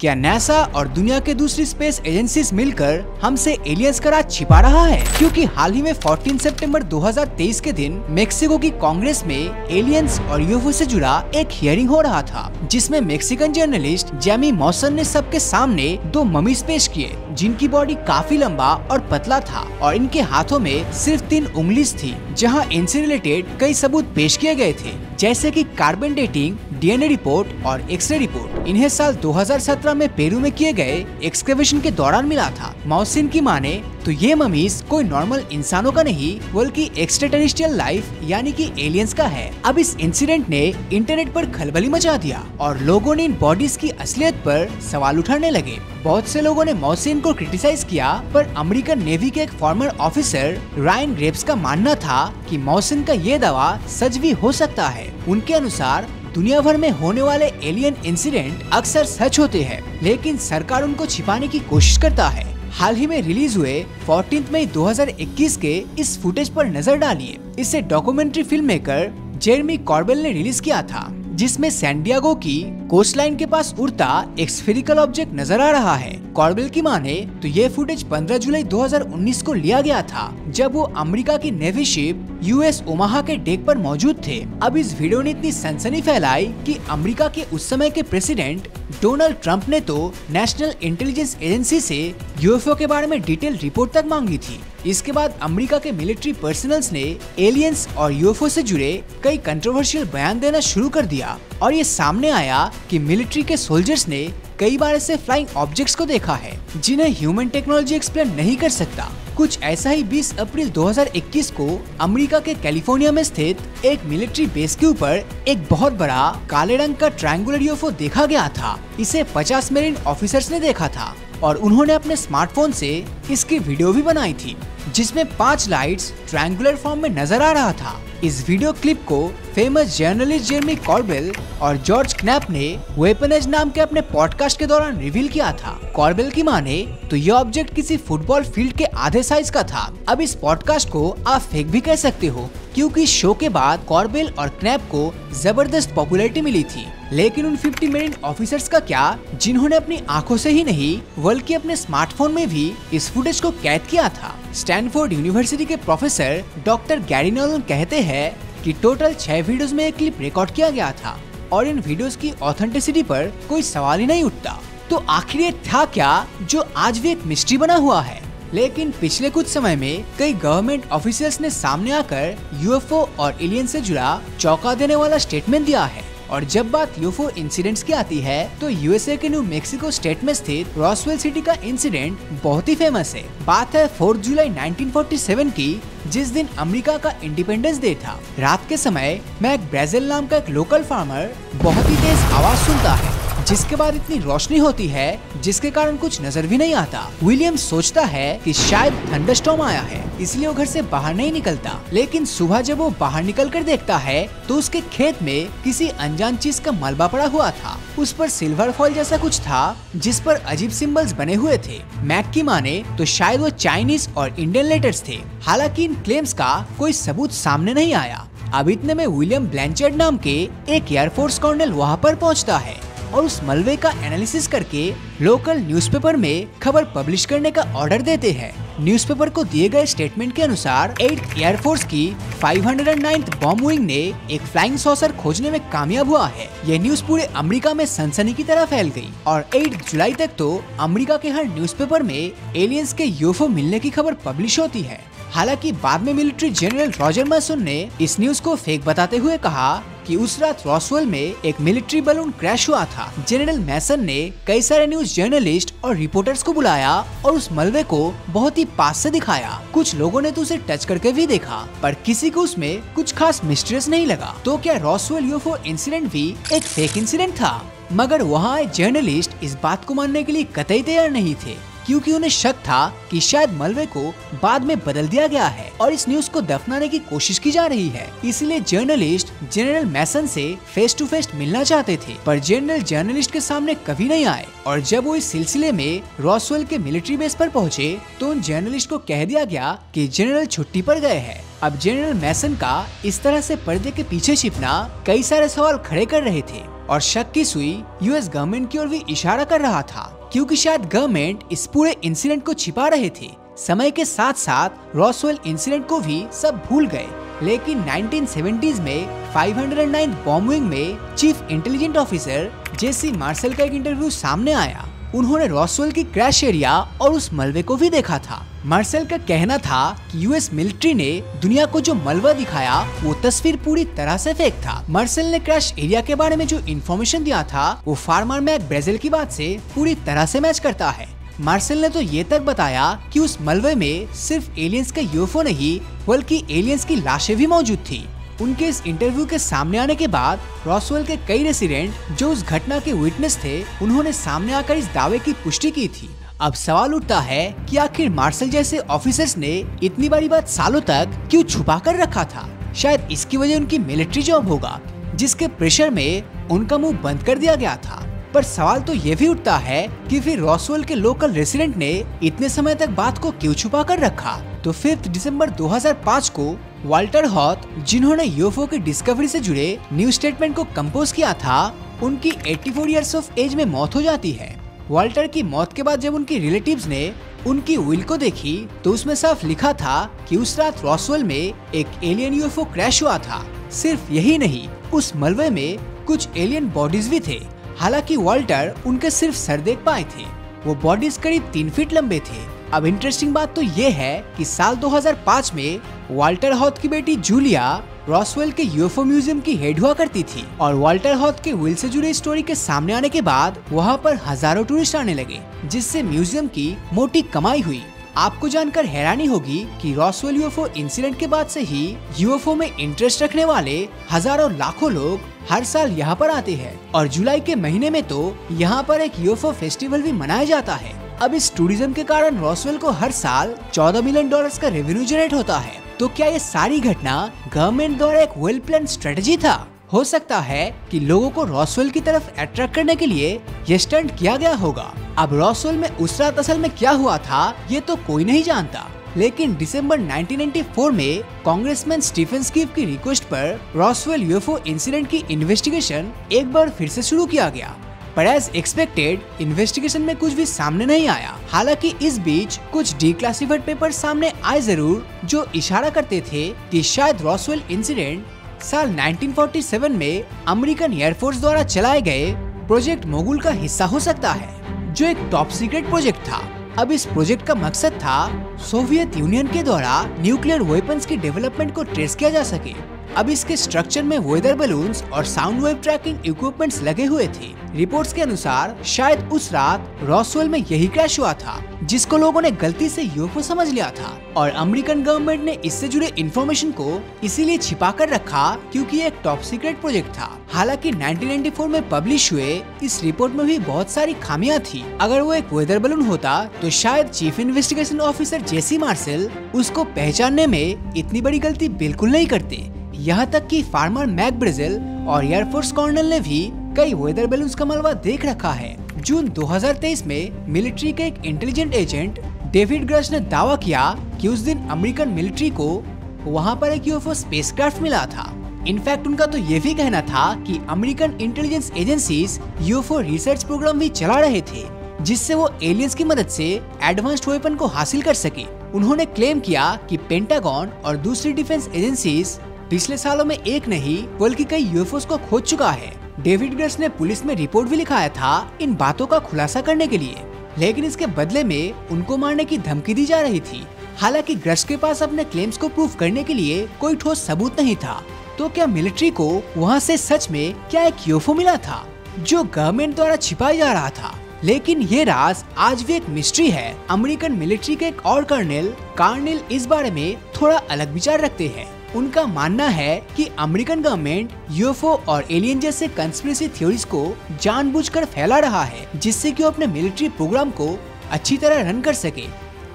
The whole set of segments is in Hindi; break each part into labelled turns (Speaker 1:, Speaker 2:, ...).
Speaker 1: क्या नासा और दुनिया के दूसरी स्पेस एजेंसीज मिलकर हमसे एलियंस का राज छिपा रहा है? क्योंकि हाल ही में 14 सितंबर 2023 के दिन मेक्सिको की कांग्रेस में एलियंस और यूएफओ से जुड़ा एक हियरिंग हो रहा था, जिसमें मेक्सिकन जर्नलिस्ट जेमी मॉसन ने सबके सामने 2 ममीज पेश किए, जिनकी बॉडी काफी लंबा और पतला था और इनके हाथों में सिर्फ 3 उंगलीज थी, जहां इनसे रिलेटेड कई सबूत पेश किए गए थे, जैसे कि कार्बन डेटिंग, डीएनए रिपोर्ट और एक्सरे रिपोर्ट। इन्हें साल 2017 में पेरू में किए गए एक्सकेवेशन के दौरान मिला था। मॉसिन की माने तो ये ममीज कोई नॉर्मल इंसानों का नहीं बल्कि एक्स्ट्राटेरेस्ट्रियल लाइफ यानी कि एलियंस का है। अब इस इंसिडेंट ने इंटरनेट पर खलबली मचा दिया और लोगों ने इन बॉडीज की असलियत पर सवाल उठाने लगे। बहुत से लोगों ने मॉसिन को क्रिटिसाइज किया, पर अमेरिकन नेवी के एक फॉर्मर ऑफिसर रायन ग्रेव्स का मानना था कि मॉसिन का ये दावा सच भी हो सकता है। उनके अनुसार दुनिया भर में होने वाले एलियन इंसिडेंट अक्सर सच होते हैं, लेकिन सरकार उनको छिपाने की कोशिश करता है। हाल ही में रिलीज हुए 14 मई 2021 के इस फुटेज पर नजर डालिए। इसे documentary film maker Jeremy corbel ने रिलीज किया था, जिसमें सैन डिएगो की कोस्टलाइन के पास उड़ता एक स्फेरिकल ऑब्जेक्ट नजर आ रहा है। कॉर्बेल की माने तो ये फुटेज 15 जुलाई 2019 को लिया गया था, जब वो अमेरिका की नेवी शिप यूएस ओमाहा के डेक पर मौजूद थे। अब इस वीडियो ने इतनी सनसनी फैलाई कि अमेरिका के उस समय के प्रेसिडेंट डोनाल्ड ट्रंप ने तो नेशनल इंटेलिजेंस एजेंसी से यूएफओ के बारे में डिटेल रिपोर्ट तक मांगी थी। इसके बाद अमेरिका के मिलिट्री पर्सनल्स ने एलियंस और यूएफओ से जुड़े कई कंट्रोवर्शियल बयान देना शुरू कर दिया और ये सामने आया कि मिलिट्री के सोल्जर्स ने कई बार ऐसे फ्लाइंग ऑब्जेक्ट्स को देखा है जिन्हें ह्यूमन टेक्नोलॉजी एक्सप्लेन नहीं कर सकता। कुछ ऐसा ही 20 अप्रैल 2021 को अमेरिका के कैलिफोर्निया में स्थित एक मिलिट्री बेस के ऊपर एक बहुत बड़ा काले रंग का ट्रायंगुलर यूएफओ देखा गया था। इसे 50 मेरिन ऑफिसर्स ने देखा था और उन्होंने अपने स्मार्टफोन से इसकी वीडियो भी बनाई थी, जिसमें 5 लाइट्स ट्रायंगुलर फॉर्म में नजर आ रहा था। इस वीडियो क्लिप को फेमस जर्नलिस्ट जेरेमी कॉर्बेल और जॉर्ज क्नैप ने वेपन एज नाम के अपने पॉडकास्ट के दौरान रिवील किया था। कॉर्बेल की माने तो यह ऑब्जेक्ट किसी फुटबॉल फील्ड के आधे साइज का था। अब इस पॉडकास्ट को आप फेक भी कह सकते हो, क्योंकि शो के बाद कॉर्बेल और क्नैप को जबरदस्त पॉपुलैरिटी मिली थी। लेकिन उन 50 मेरिन ऑफिसर्स का क्या, जिन्होंने अपनी आंखों से ही नहीं बल्कि अपने स्मार्टफोन में भी इस फुटेज को कैद किया था? स्टैनफोर्ड यूनिवर्सिटी के प्रोफेसर डॉक्टर गैरी नोलन कहते हैं कि टोटल 6 वीडियोस में एक क्लिप रिकॉर्ड किया गया था और इन वीडियोस की ऑथेंटिसिटी पर कोई सवाल ही नहीं उठता। तो आखिर ये था क्या जो आज भी एक मिस्ट्री बना हुआ है? लेकिन पिछले कुछ समय में कई गवर्नमेंट ऑफिशियल्स ने सामने आकर यूएफओ और एलियन से जुड़ा चौंका देने वाला स्टेटमेंट दिया है। और जब बात यूएफओ इंसिडेंट्स की आती है तो यूएसए के न्यू मैक्सिको स्टेट में स्थित रॉसवेल सिटी का इंसिडेंट बहुत ही फेमस है। बात है 4 जुलाई 1947 की, जिस दिन अमेरिका का इंडिपेंडेंस डे था। रात के समय मैक ब्राजिल नाम का एक लोकल फार्मर बहुत ही तेज आवाज सुनता है, जिसके बाद इतनी रोशनी होती है जिसके कारण कुछ नजर भी नहीं आता। विलियम सोचता है कि शायद थंडरस्टॉर्म आया है, इसलिए वो घर से बाहर नहीं निकलता। लेकिन सुबह जब वो बाहर निकलकर देखता है तो उसके खेत में किसी अनजान चीज का मलबा पड़ा हुआ था। उस पर सिल्वर फॉइल जैसा कुछ था जिस पर अजीब सिंबल्स बने हुए थे। मैक की माने तो शायद वो चाइनीज और इंडियन लेटर्स थे। हालांकि इन क्लेम्स का कोई सबूत सामने नहीं आया। अब इतने में विलियम ब्लैंचर्ड नाम के एक एयरफोर्स कर्नल वहाँ पर पहुँचता है और उस मलबे का एनालिसिस करके लोकल न्यूज़पेपर में खबर पब्लिश करने का ऑर्डर देते हैं। न्यूज़पेपर को दिए गए स्टेटमेंट के अनुसार 8th एयरफोर्स की 509th बॉम्ब विंग ने एक फ्लाइंग सॉसर खोजने में कामयाब हुआ है। यह न्यूज पूरे अमेरिका में सनसनी की तरह फैल गई और 8 जुलाई तक तो अमेरिका के हर न्यूज़पेपर में एलियंस के यूएफओ मिलने की खबर पब्लिश होती है। हालांकि बाद में मिलिट्री जनरल रॉजर मैसन ने इस न्यूज को फेक बताते हुए कहा कि उस रात रॉसवेल में एक मिलिट्री बलून क्रैश हुआ था। जनरल मैसन ने कई सारे न्यूज जर्नलिस्ट और रिपोर्टर्स को बुलाया और उस मलबे को बहुत ही पास से दिखाया। कुछ लोगों ने तो उसे टच करके भी देखा, पर किसी को उसमें कुछ खास मिस्टीरियस नहीं लगा। तो क्या रॉसवेल यूएफओ इंसिडेंट भी एक फेक इंसिडेंट था? मगर वहाँ आए जर्नलिस्ट इस बात को मानने के लिए कतई तैयार नहीं थे, क्योंकि उन्हें शक था कि शायद मलबे को बाद में बदल दिया गया है और इस न्यूज को दफनाने की कोशिश की जा रही है। इसलिए जर्नलिस्ट जनरल मैसन से फेस टू फेस मिलना चाहते थे, पर जनरल जर्नलिस्ट के सामने कभी नहीं आए। और जब वो इस सिलसिले में रॉसवेल के मिलिट्री बेस पर पहुंचे तो उन जर्नलिस्ट को कह दिया गया कि जनरल छुट्टी पर गए हैं। अब जनरल मैसन का इस तरह से पर्दे के पीछे छिपना कई सारे सवाल खड़े कर रहे थे और शक की सुई यूएस गवर्नमेंट की ओर भी इशारा कर रहा था, क्योंकि शायद गवर्नमेंट इस पूरे इंसिडेंट को छिपा रहे थे। समय के साथ साथ रॉसवेल इंसिडेंट को भी सब भूल गए, लेकिन 1970s में 509 बॉम्ब विंग में चीफ इंटेलिजेंट ऑफिसर जेसी मार्शल का एक इंटरव्यू सामने आया। उन्होंने रॉसवेल की क्रैश एरिया और उस मलबे को भी देखा था। मार्शल का कहना था कि यूएस मिलिट्री ने दुनिया को जो मलबा दिखाया वो तस्वीर पूरी तरह से फेक था। मार्शल ने क्रैश एरिया के बारे में जो इन्फॉर्मेशन दिया था वो फार्मर मैक ब्रेजिल की बात से पूरी तरह से मैच करता है। मार्शल ने तो ये तक बताया कि उस मलबे में सिर्फ एलियंस का यूएफओ नहीं बल्कि एलियंस की लाशें भी मौजूद थी। उनके इस इंटरव्यू के सामने आने के बाद रॉसवेल के कई रेसिडेंट जो उस घटना के विटनेस थे, उन्होंने सामने आकर इस दावे की पुष्टि की थी। अब सवाल उठता है कि आखिर मार्शल जैसे ऑफिसर्स ने इतनी बड़ी बात सालों तक क्यों छुपा कर रखा था। शायद इसकी वजह उनकी मिलिट्री जॉब होगा, जिसके प्रेशर में उनका मुंह बंद कर दिया गया था। पर सवाल तो ये भी उठता है कि फिर रॉसवेल के लोकल रेसिडेंट ने इतने समय तक बात को क्यों छुपा कर रखा। तो 5 दिसंबर 2005 को वाल्टर हॉथ, जिन्होंने यूएफओ की डिस्कवरी से जुड़े न्यूज स्टेटमेंट को कंपोज किया था, उनकी 84 इयर्स ऑफ एज में मौत हो जाती है। वाल्टर की मौत के बाद जब उनके रिलेटिव्स ने उनकी विल को देखी तो उसमें साफ लिखा था कि उस रात रॉसवेल में एक एलियन यूएफओ क्रैश हुआ था। सिर्फ यही नहीं, उस मलबे में कुछ एलियन बॉडीज भी थे। हालांकि वाल्टर उनके सिर्फ सर देख पाए थे। वो बॉडीज करीब 3 फीट लंबे थे। अब इंटरेस्टिंग बात तो ये है कि साल 2005 में वाल्टर हॉथ की बेटी जूलिया रॉसवेल के यूएफओ म्यूजियम की हेड हुआ करती थी और वाल्टर हॉथ के विल से जुड़े स्टोरी के सामने आने के बाद वहाँ पर हजारों टूरिस्ट आने लगे, जिससे म्यूजियम की मोटी कमाई हुई। आपको जानकर हैरानी होगी कि रॉसवेल यूएफओ इंसिडेंट के बाद से ही यूएफओ में इंटरेस्ट रखने वाले हजारों लाखों लोग हर साल यहाँ पर आते हैं और जुलाई के महीने में तो यहाँ पर एक यूएफओ फेस्टिवल भी मनाया जाता है। अब इस टूरिज्म के कारण रॉसवेल को हर साल $14 मिलियन का रेवेन्यू जनरेट होता है। तो क्या ये सारी घटना गवर्नमेंट द्वारा एक वेल प्लान स्ट्रेटेजी था? हो सकता है कि लोगों को रॉसवेल की तरफ अट्रैक्ट करने के लिए ये स्टंट किया गया होगा। अब रॉसवेल में उस रात असल में क्या हुआ था ये तो कोई नहीं जानता, लेकिन दिसंबर 1994 में कांग्रेसमैन स्टीफन स्कीफ की रिक्वेस्ट पर रॉसवेल यूएफओ इंसिडेंट की इन्वेस्टिगेशन एक बार फिर से शुरू किया गया। पर एज एक्सपेक्टेड इन्वेस्टिगेशन में कुछ भी सामने नहीं आया। हालांकि इस बीच कुछ डिक्लासिफाइड पेपर सामने आए जरूर, जो इशारा करते थे कि शायद रॉसवेल इंसिडेंट साल 1947 में अमेरिकन एयरफोर्स द्वारा चलाए गए प्रोजेक्ट मोगुल का हिस्सा हो सकता है, जो एक टॉप सीक्रेट प्रोजेक्ट था। अब इस प्रोजेक्ट का मकसद था सोवियत यूनियन के द्वारा न्यूक्लियर वेपन्स की डेवलपमेंट को ट्रेस किया जा सके। अब इसके स्ट्रक्चर में वेदर बलून्स और साउंड वेव ट्रैकिंग इक्विपमेंट्स लगे हुए थे। रिपोर्ट्स के अनुसार शायद उस रात रॉसवेल में यही क्रैश हुआ था, जिसको लोगों ने गलती से यूएफओ समझ लिया था और अमेरिकन गवर्नमेंट ने इससे जुड़े इन्फॉर्मेशन को इसीलिए छिपा कर रखा क्योंकि ये एक टॉप सीक्रेट प्रोजेक्ट था। हालांकि 1994 में पब्लिश हुए इस रिपोर्ट में भी बहुत सारी खामियां थी। अगर वो एक वेदर बलून होता तो शायद चीफ इन्वेस्टिगेशन ऑफिसर जेसी मार्शल उसको पहचानने में इतनी बड़ी गलती बिल्कुल नहीं करते। यहाँ तक कि फार्मर मैक ब्रेजिल और एयरफोर्स कर्नल ने भी कई वेदर बैलून्स का मलबा देख रखा है। जून 2023 में मिलिट्री के एक इंटेलिजेंट एजेंट डेविड ग्रश ने दावा किया कि उस दिन अमेरिकन मिलिट्री को वहाँ पर एक यूएफओ स्पेसक्राफ्ट मिला था। इनफैक्ट उनका तो ये भी कहना था कि American intelligence agencies UFO research program भी चला रहे थे, जिससे वो एलियंस की मदद से एडवांस्ड वेपन को हासिल कर सके। उन्होंने क्लेम किया कि पेंटागन और दूसरी डिफेंस एजेंसीज पिछले सालों में एक नहीं बल्कि कई यूएफओस को खोज चुका है। डेविड ग्रश ने पुलिस में रिपोर्ट भी लिखाया था इन बातों का खुलासा करने के लिए, लेकिन इसके बदले में उनको मारने की धमकी दी जा रही थी। हालांकि ग्रश के पास अपने क्लेम्स को प्रूव करने के लिए कोई ठोस सबूत नहीं था। तो क्या मिलिट्री को वहाँ से सच में क्या एक यूएफओ मिला था जो गवर्नमेंट द्वारा छिपाया जा रहा था? लेकिन ये राज आज भी एक मिस्ट्री है। अमेरिकन मिलिट्री के एक और कर्नल इस बारे में थोड़ा अलग विचार रखते हैं। उनका मानना है कि अमेरिकन गवर्नमेंट यूएफओ और एलियन जैसे कंस्पिरेसी थ्योरीज को जानबूझकर फैला रहा है, जिससे कि वो अपने मिलिट्री प्रोग्राम को अच्छी तरह रन कर सके।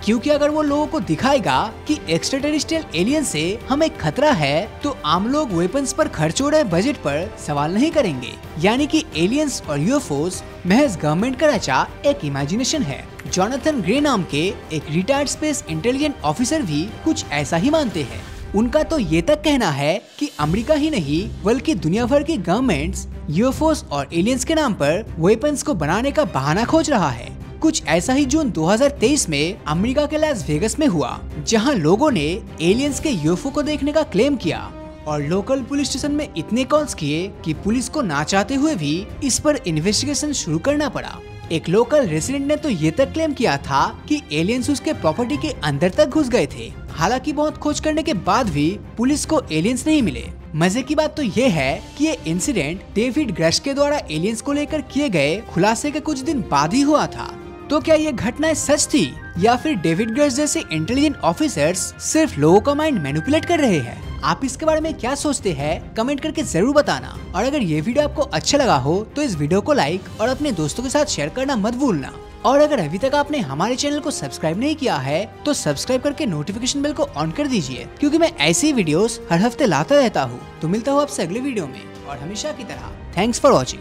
Speaker 1: क्योंकि अगर वो लोगों को दिखाएगा कि एक्स्ट्राटेरेस्ट्रियल एलियन से हमें खतरा है, तो आम लोग वेपन्स पर खर्च हो रहे बजट पर सवाल नहीं करेंगे। यानी कि एलियंस और यूएफओस महज गवर्नमेंट का रचा एक इमेजिनेशन है। जोनाथन ग्रे नाम के एक रिटायर्ड स्पेस इंटेलिजेंस ऑफिसर भी कुछ ऐसा ही मानते हैं। उनका तो ये तक कहना है कि अमेरिका ही नहीं बल्कि दुनिया भर की गवर्नमेंट्स यूएफओस और एलियंस के नाम पर वेपन्स को बनाने का बहाना खोज रहा है। कुछ ऐसा ही जून 2023 में अमेरिका के लास वेगस में हुआ, जहां लोगों ने एलियंस के यूएफओ को देखने का क्लेम किया और लोकल पुलिस स्टेशन में इतने कॉल्स किए कि पुलिस को ना चाहते हुए भी इस पर इन्वेस्टिगेशन शुरू करना पड़ा। एक लोकल रेसिडेंट ने तो ये तक क्लेम किया था कि एलियंस उसके प्रॉपर्टी के अंदर तक घुस गए थे। हालांकि बहुत खोज करने के बाद भी पुलिस को एलियंस नहीं मिले। मजे की बात तो ये है कि ये इंसिडेंट डेविड ग्रश के द्वारा एलियंस को लेकर किए गए खुलासे के कुछ दिन बाद ही हुआ था। तो क्या ये घटनाएं सच थी या फिर डेविड ग्रश जैसे इंटेलिजेंट ऑफिसर्स सिर्फ लोगों का माइंड मैनिपुलेट कर रहे हैं? आप इसके बारे में क्या सोचते हैं कमेंट करके जरूर बताना। और अगर ये वीडियो आपको अच्छा लगा हो तो इस वीडियो को लाइक और अपने दोस्तों के साथ शेयर करना मत भूलना। और अगर अभी तक आपने हमारे चैनल को सब्सक्राइब नहीं किया है तो सब्सक्राइब करके नोटिफिकेशन बेल को ऑन कर दीजिए, क्योंकि मैं ऐसी वीडियोस हर हफ्ते लाता रहता हूँ। तो मिलता हूँ आपसे अगले वीडियो में और हमेशा की तरह थैंक्स फॉर वॉचिंग।